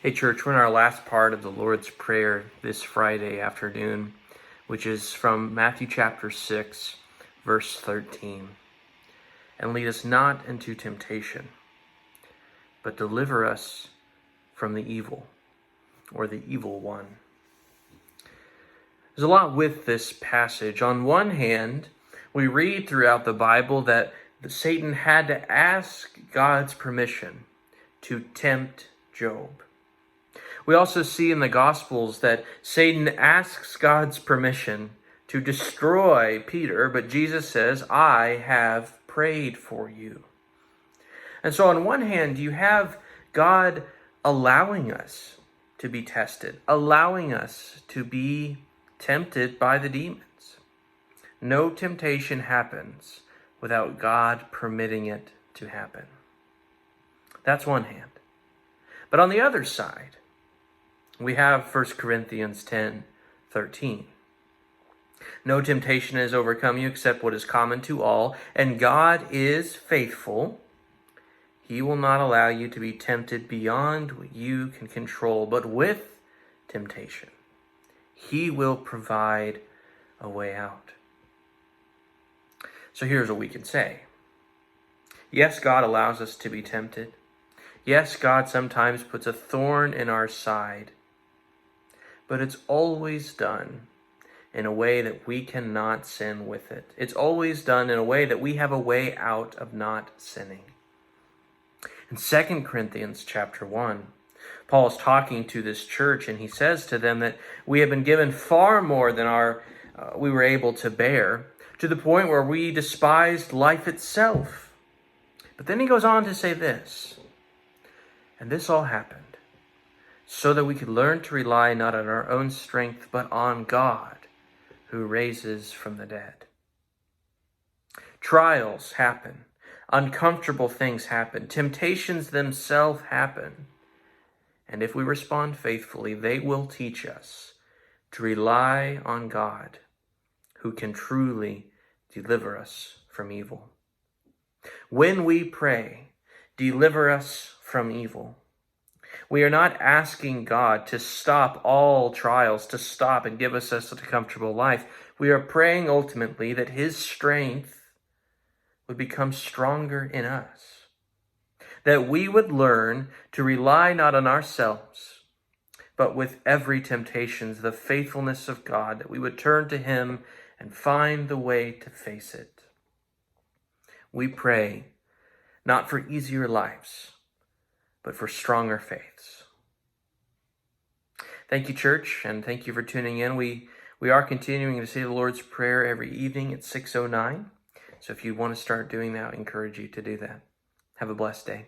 Hey church, we're in our last part of the Lord's Prayer this Friday afternoon, which is from Matthew chapter 6, verse 13. And lead us not into temptation, but deliver us from the evil, or the evil one. There's a lot with this passage. On one hand, we read throughout the Bible that Satan had to ask God's permission to tempt Job. We also see in the Gospels that Satan asks God's permission to destroy Peter, but Jesus says, I have prayed for you. And so on one hand, you have God allowing us to be tested, allowing us to be tempted by the demons. No temptation happens without God permitting it to happen. That's one hand. But on the other side, we have 1 Corinthians 10:13. No temptation has overcome you except what is common to all, and God is faithful. He will not allow you to be tempted beyond what you can control, but with temptation, He will provide a way out. So here's what we can say. Yes, God allows us to be tempted. Yes, God sometimes puts a thorn in our side. But it's always done in a way that we cannot sin with it. It's always done in a way that we have a way out of not sinning. In 2 Corinthians chapter 1, Paul is talking to this church, and he says to them that we have been given far more than we were able to bear, to the point where we despised life itself. But then he goes on to say this, and this all happened so that we could learn to rely not on our own strength, but on God, who raises from the dead. Trials happen. Uncomfortable things happen. Temptations themselves happen. And if we respond faithfully, they will teach us to rely on God, who can truly deliver us from evil. When we pray, deliver us from evil, we are not asking God to stop all trials, to stop and give us a comfortable life. We are praying ultimately that His strength would become stronger in us, that we would learn to rely not on ourselves, but with every temptation, the faithfulness of God, that we would turn to Him and find the way to face it. We pray not for easier lives, but for stronger faiths. Thank you, church, and thank you for tuning in. We are continuing to say the Lord's Prayer every evening at 6:09. So if you want to start doing that, I encourage you to do that. Have a blessed day.